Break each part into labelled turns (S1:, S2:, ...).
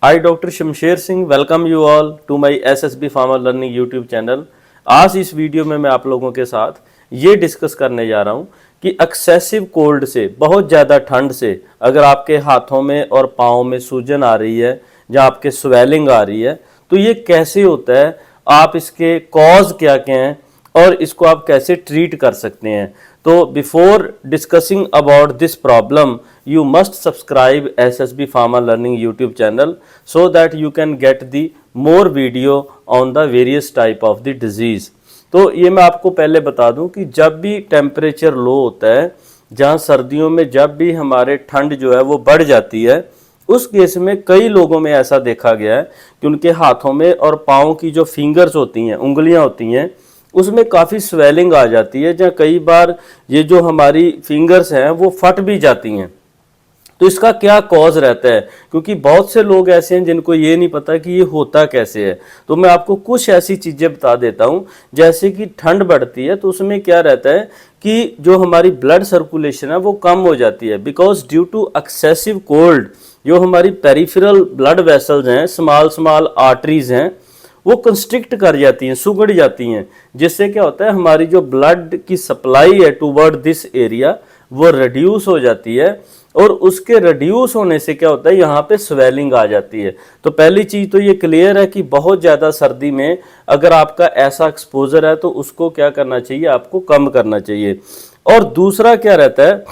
S1: I doctor Shamsher Singh welcome you all to my SSB farmer learning YouTube channel. आज इस video में मैं आप लोगों के साथ ये डिस्कस करने जा रहा हूँ कि एक्सेसिव कोल्ड से, बहुत ज़्यादा ठंड से अगर आपके हाथों में और पाँव में सूजन आ रही है या आपके स्वेलिंग आ रही है तो ये कैसे होता है, आप इसके कॉज क्या क्या हैं और इसको आप कैसे ट्रीट कर सकते हैं। तो before discussing about this problem you must subscribe SSB Farmer Learning YouTube channel so that you can get the more video on the various type of the disease। तो ये मैं आपको पहले बता दूं कि जब भी टेम्परेचर लो होता है, जहाँ सर्दियों में जब भी हमारे ठंड जो है वो बढ़ जाती है, उस केस में कई लोगों में ऐसा देखा गया है कि उनके हाथों में और पाँव की जो फिंगर्स होती हैं, उंगलियां होती हैं, उसमें काफ़ी स्वेलिंग आ जाती है, जहाँ कई बार ये जो हमारी फिंगर्स हैं वो फट भी जाती हैं। तो इसका क्या कॉज रहता है, क्योंकि बहुत से लोग ऐसे हैं जिनको ये नहीं पता कि ये होता कैसे है। तो मैं आपको कुछ ऐसी चीज़ें बता देता हूँ, जैसे कि ठंड बढ़ती है तो उसमें क्या रहता है कि जो हमारी ब्लड सर्कुलेशन है वो कम हो जाती है, because due to excessive cold जो हमारी पेरिफेरल ब्लड वेसल्स हैं, स्मॉल आर्टरीज हैं, वो कंस्ट्रिक्ट कर जाती हैं, सुगड़ जाती हैं, जिससे क्या होता है हमारी जो ब्लड की सप्लाई है टूवर्ड दिस एरिया वो रिड्यूस हो जाती है, और उसके रिड्यूस होने से क्या होता है यहाँ पे स्वेलिंग आ जाती है। तो पहली चीज़ तो ये क्लियर है कि बहुत ज़्यादा सर्दी में अगर आपका ऐसा एक्सपोजर है तो उसको क्या करना चाहिए, आपको कम करना चाहिए। और दूसरा क्या रहता है,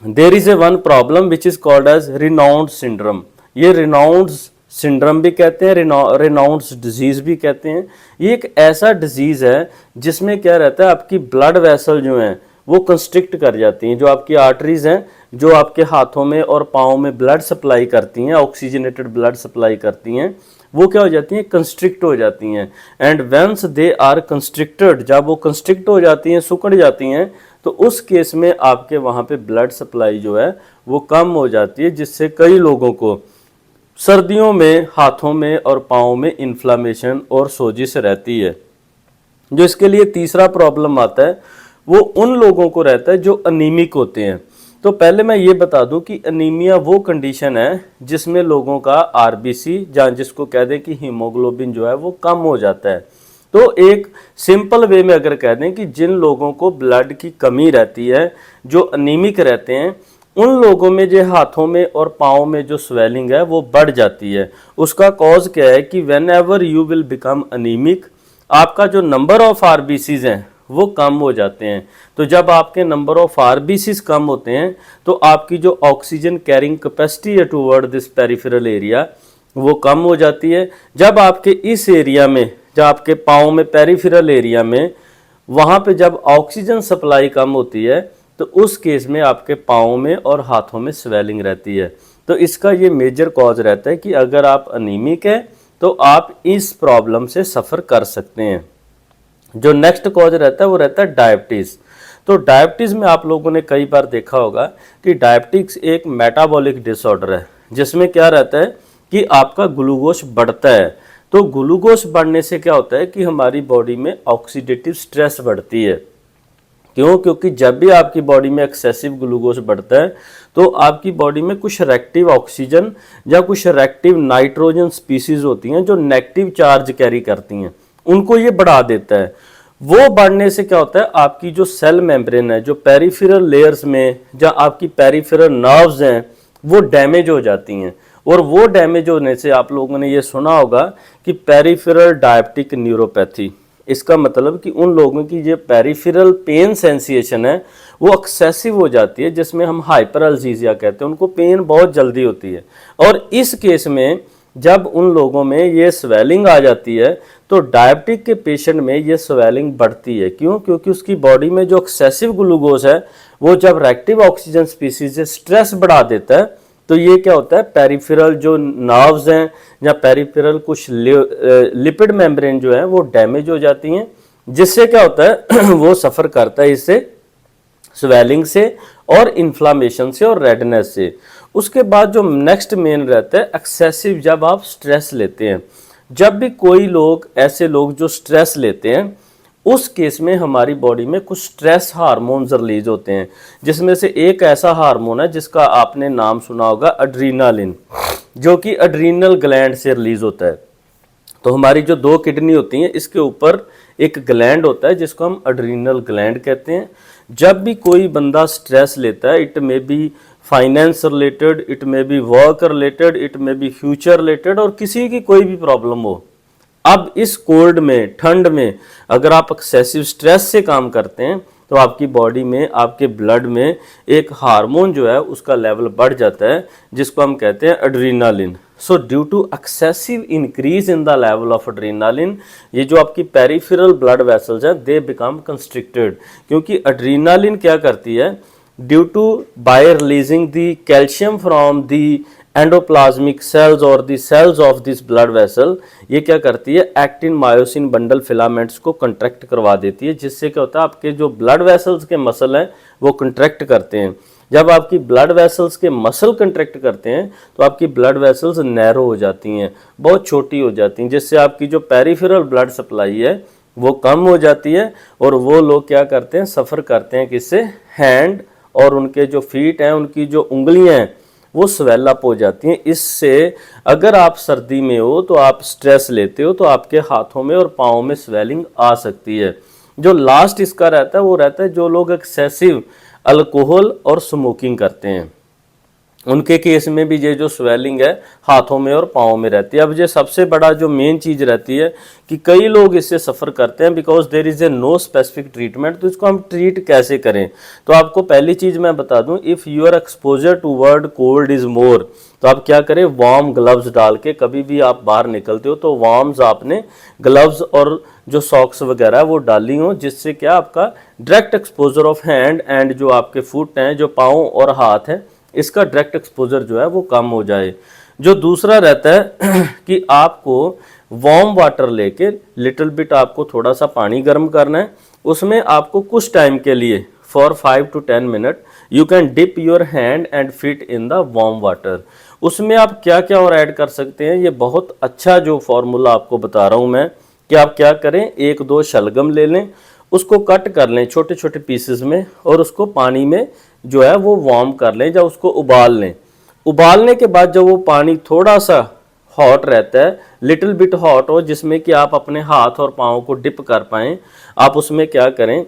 S1: there is a one problem which is called as Raynaud syndrome. ये रिनाउंड सिंड्रोम भी कहते हैं, रिनाउंड डिजीज भी कहते हैं। ये एक ऐसा डिजीज है जिसमें क्या रहता है, आपकी ब्लड वेसल जो हैं वो कंस्ट्रिक्ट कर जाती हैं, जो आपकी आर्टरीज हैं जो आपके हाथों में और पाँव में ब्लड सप्लाई करती हैं, ऑक्सीजनेटेड ब्लड सप्लाई करती हैं, वो क्या हो जाती हैं, कंस्ट्रिक्ट हो जाती हैं। And once they are constricted, जब वो कंस्ट्रिक्ट हो जाती हैं, सुकड़ जाती हैं, तो उस केस में आपके वहाँ पे ब्लड सप्लाई जो है वो कम हो जाती है, जिससे कई लोगों को सर्दियों में हाथों में और पाँव में इन्फ्लामेशन और सोजिश रहती है। जो इसके लिए तीसरा प्रॉब्लम आता है वो उन लोगों को रहता है जो अनीमिक होते हैं। तो पहले मैं ये बता दूं कि अनीमिया वो कंडीशन है जिसमें लोगों का आरबीसी, जहाँ जिसको कह दें कि हीमोग्लोबिन जो है वो कम हो जाता है। तो एक सिंपल वे में अगर कह दें कि जिन लोगों को ब्लड की कमी रहती है, जो अनीमिक रहते हैं, उन लोगों में जो हाथों में और पाँव में जो स्वेलिंग है वो बढ़ जाती है। उसका कॉज क्या है कि when ever you will become anaemic, आपका जो नंबर ऑफ आरबीसीज हैं वो कम हो जाते हैं। तो जब आपके नंबर ऑफ आरबीसीज कम होते हैं तो आपकी जो ऑक्सीजन कैरिंग कैपेसिटी है टूवर्ड दिस पेरिफेरल एरिया वो कम हो जाती है। जब आपके इस एरिया में, जब आपके पाँव में पेरिफेरल एरिया में, वहाँ पे जब ऑक्सीजन सप्लाई कम होती है तो उस केस में आपके पाँव में और हाथों में स्वेलिंग रहती है। तो इसका ये मेजर कॉज रहता है कि अगर आप अनीमिक हैं तो आप इस प्रॉब्लम से सफ़र कर सकते हैं। जो नेक्स्ट कॉज रहता है वो रहता है डायबिटीज़। तो डायबिटीज़ में आप लोगों ने कई बार देखा होगा कि डायबिटीज़ एक मेटाबॉलिक डिसऑर्डर है, जिसमें क्या रहता है कि आपका ग्लूकोज बढ़ता है। तो ग्लूकोज बढ़ने से क्या होता है कि हमारी बॉडी में ऑक्सीडेटिव स्ट्रेस बढ़ती है। क्यों? क्योंकि जब भी आपकी बॉडी में एक्सेसिव ग्लूकोज बढ़ता है तो आपकी बॉडी में कुछ रेक्टिव ऑक्सीजन या कुछ रेक्टिव नाइट्रोजन स्पीसीज होती हैं जो नेगेटिव चार्ज कैरी करती हैं, उनको ये बढ़ा देता है। वो बढ़ने से क्या होता है, आपकी जो सेल मेम्ब्रेन है, जो पेरिफेरल लेयर्स में जहाँ आपकी पेरिफेरल नर्व्स हैं वो डैमेज हो जाती हैं। और वो डैमेज होने से आप लोगों ने ये सुना होगा कि पेरिफेरल डायबिटिक न्यूरोपैथी। इसका मतलब कि उन लोगों की जो पेरिफेरल पेन सेंसेशन है वो एक्सेसिव हो जाती है, जिसमें हम हाइपरअल्जीजिया कहते हैं, उनको पेन बहुत जल्दी होती है। और इस केस में जब उन लोगों में ये स्वेलिंग आ जाती है तो डायबिटिक के पेशेंट में ये स्वेलिंग बढ़ती है। क्यों? क्योंकि उसकी बॉडी में जो एक्सेसिव ग्लूकोज है वो जब रेक्टिव ऑक्सीजन स्पीसीज से स्ट्रेस बढ़ा देता है तो ये क्या होता है, पेरिफेरल जो नर्व्स हैं या पेरिफेरल कुछ लिपिड मेम्ब्रेन जो है वो डैमेज हो जाती हैं, जिससे क्या होता है वो सफ़र करता है इससे, स्वेलिंग से और इन्फ्लामेशन से और रेडनेस से। उसके बाद जो नेक्स्ट मेन रहता है एक्सेसिव, जब आप स्ट्रेस लेते हैं। जब भी कोई लोग, ऐसे लोग जो स्ट्रेस लेते हैं, उस केस में हमारी बॉडी में कुछ स्ट्रेस हार्मोन्स रिलीज होते हैं, जिसमें से एक ऐसा हार्मोन है जिसका आपने नाम सुना होगा एड्रेनालिन, जो कि एड्रीनल ग्लैंड से रिलीज होता है। तो हमारी जो 2 किडनी होती हैं इसके ऊपर एक ग्लैंड होता है जिसको हम एड्रीनल ग्लैंड कहते हैं। जब भी कोई बंदा स्ट्रेस लेता है, it may be finance related, it may be work related, it may be future related, और किसी की कोई भी प्रॉब्लम हो, अब इस कोल्ड में, ठंड में अगर आप एक्सेसिव स्ट्रेस से काम करते हैं तो आपकी बॉडी में, आपके ब्लड में एक हार्मोन जो है उसका लेवल बढ़ जाता है जिसको हम कहते हैं adrenaline. So due to excessive increase in the level of adrenaline, ये जो आपकी पेरिफेरल ब्लड वेसल्स हैं दे बिकम कंस्ट्रिक्टेड, क्योंकि एड्रेनालिन क्या करती है, due to by releasing the calcium from the endoplasmic cells और the cells of this blood vessel, ये क्या करती है, एक्टिन मायोसिन बंडल फिलामेंट्स को कंट्रैक्ट करवा देती है, जिससे क्या होता है आपके जो ब्लड वेसल्स के मसल हैं वो कंट्रैक्ट करते हैं। जब आपकी ब्लड वेसल्स के मसल कंट्रैक्ट करते हैं तो आपकी ब्लड वेसल्स नैरो हो जाती हैं, बहुत छोटी हो जाती हैं, जिससे आपकी जो पेरिफेरल ब्लड सप्लाई है वो कम हो जाती है, और वो लोग क्या करते हैं, सफ़र करते हैं किससे, हैंड और उनके जो फीट हैं, उनकी जो उंगलियां हैं वो स्वेल अप हो जाती हैं। इससे अगर आप सर्दी में हो तो आप स्ट्रेस लेते हो तो आपके हाथों में और पाँव में स्वेलिंग आ सकती है। जो लास्ट इसका रहता है वो रहता है जो लोग एक्सेसिव अल्कोहल और स्मोकिंग करते हैं, उनके केस में भी ये जो स्वेलिंग है हाथों में और पाँव में रहती है। अब ये सबसे बड़ा जो मेन चीज़ रहती है कि कई लोग इससे सफ़र करते हैं because there is a no specific treatment. तो इसको हम ट्रीट कैसे करें, तो आपको पहली चीज़ मैं बता दूं, if your exposure to word cold is more, तो आप क्या करें, वार्म ग्लव्स डाल के कभी भी आप बाहर निकलते हो तो वार्म्स आपने ग्लव्स और जो सॉक्स वगैरह वो डाली हो, जिससे क्या आपका direct exposure of hand and जो आपके फुट हैं, जो पाँव और हाथ हैं, इसका डायरेक्ट एक्सपोजर जो है वो कम हो जाए। जो दूसरा रहता है कि आपको वार्म वाटर लेके लिटिल बिट आपको थोड़ा सा पानी गर्म करना है, उसमें आपको कुछ टाइम के लिए for 5 to 10 minute you can dip your hand and feet in the warm water. उसमें आप क्या क्या और ऐड कर सकते हैं, ये बहुत अच्छा जो फॉर्मूला आपको बता रहा हूँ मैं, कि आप क्या करें, 1-2 शलगम ले लें, उसको कट कर लें छोटे छोटे पीसेस में, और उसको पानी में जो है वो वार्म कर लें, या उसको उबाल लें। उबालने के बाद जब वो पानी थोड़ा सा हॉट रहता है, लिटिल बिट हॉट हो, जिसमें कि आप अपने हाथ और पाँव को डिप कर पाएँ, आप उसमें क्या करें,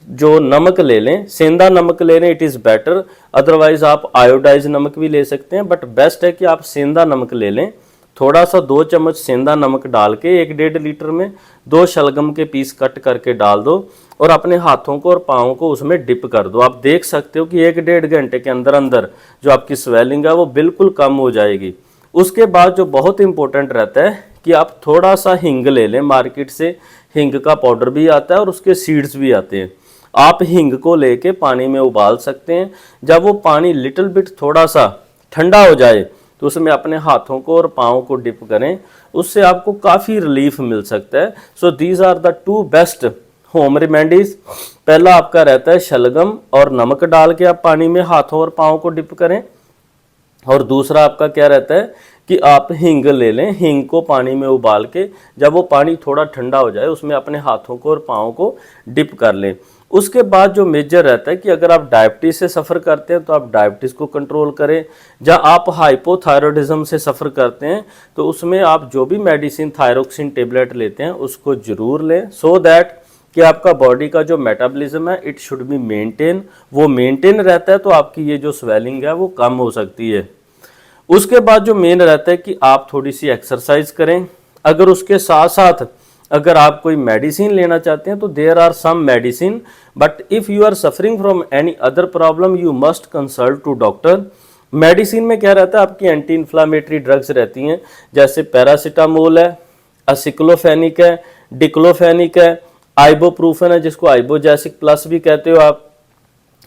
S1: जो नमक ले लें, सेंधा नमक ले लें, इट इज़ बेटर, अदरवाइज आप आयोडाइज नमक भी ले सकते हैं, बट बेस्ट है कि आप सेंधा नमक ले लें। थोड़ा सा 2 चम्मच सेंधा नमक डाल के 1-1.5 लीटर में 2 शलगम के पीस कट करके डाल दो, और अपने हाथों को और पाँव को उसमें डिप कर दो। आप देख सकते हो कि 1-1.5 घंटे के अंदर अंदर जो आपकी स्वेलिंग है वो बिल्कुल कम हो जाएगी। उसके बाद जो बहुत इंपॉर्टेंट रहता है कि आप थोड़ा सा हींग ले लें, मार्केट से हींग का पाउडर भी आता है और उसके सीड्स भी आते हैं। आप हींग को लेके पानी में उबाल सकते हैं। जब वो पानी लिटिल बिट थोड़ा सा ठंडा हो जाए तो उसमें अपने हाथों को और पाँव को डिप करें, उससे आपको काफ़ी रिलीफ मिल सकता है। So these are the 2 best home remedies. पहला आपका रहता है शलगम और नमक डाल के आप पानी में हाथों और पाँव को डिप करें, और दूसरा आपका क्या रहता है कि आप हींग ले लें, हींग को पानी में उबाल के जब वो पानी थोड़ा ठंडा हो जाए उसमें अपने हाथों को और पाँव को डिप कर लें। उसके बाद जो मेजर रहता है कि अगर आप डायबिटीज़ से सफ़र करते हैं तो आप डायबिटीज़ को कंट्रोल करें, या आप हाइपोथायरॉयडिज्म से सफ़र करते हैं तो उसमें आप जो भी मेडिसिन थायरोक्सिन टेबलेट लेते हैं उसको ज़रूर लें, सो दैट कि आपका बॉडी का जो मेटाबॉलिज्म है इट शुड बी मेंटेन, वो मेंटेन रहता है तो आपकी ये जो स्वेलिंग है वो कम हो सकती है। उसके बाद जो मेन रहता है कि आप थोड़ी सी एक्सरसाइज करें। अगर उसके साथ साथ अगर आप कोई मेडिसिन लेना चाहते हैं तो there are some medicine, but if you are suffering from any other problem you must consult to doctor. Medicine में क्या रहता है, आपकी एंटी इन्फ्लामेटरी ड्रग्स रहती हैं, जैसे पैरासीटामोल है, असिक्लोफेनिक है, डिक्लोफेनिक है, आइबोप्रूफन है जिसको आइबोजेसिक प्लस भी कहते हो आप,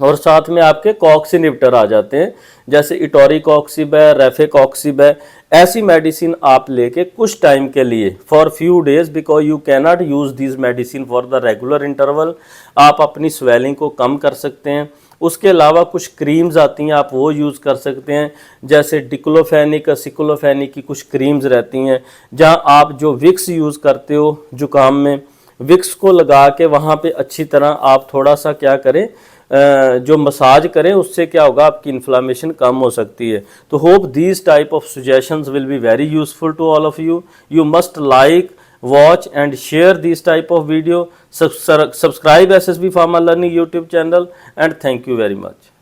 S1: और साथ में आपके कॉक्स इनहिबिटर आ जाते हैं जैसे इटोरिकॉक्सिब है, रेफेकॉक्सिब है। ऐसी मेडिसिन आप लेके कुछ टाइम के लिए for few days, because you can not use this medicine for the regular interval, आप अपनी स्वेलिंग को कम कर सकते हैं। उसके अलावा कुछ क्रीम्स आती हैं आप वो यूज़ कर सकते हैं, जैसे डिक्लोफेनिक, सिक्लोफेनिक की कुछ क्रीम्स रहती हैं, जहां आप जो विक्स यूज़ करते हो जुकाम में विक्स को लगा के वहाँ पे अच्छी तरह आप थोड़ा सा क्या करें, जो मसाज करें, उससे क्या होगा, आपकी इन्फ्लामेशन कम हो सकती है। तो hope these type of suggestions will be very useful to all of you. You must like, watch and share these type of video. Subscribe SSB Pharma Learning YouTube channel, and thank you very much.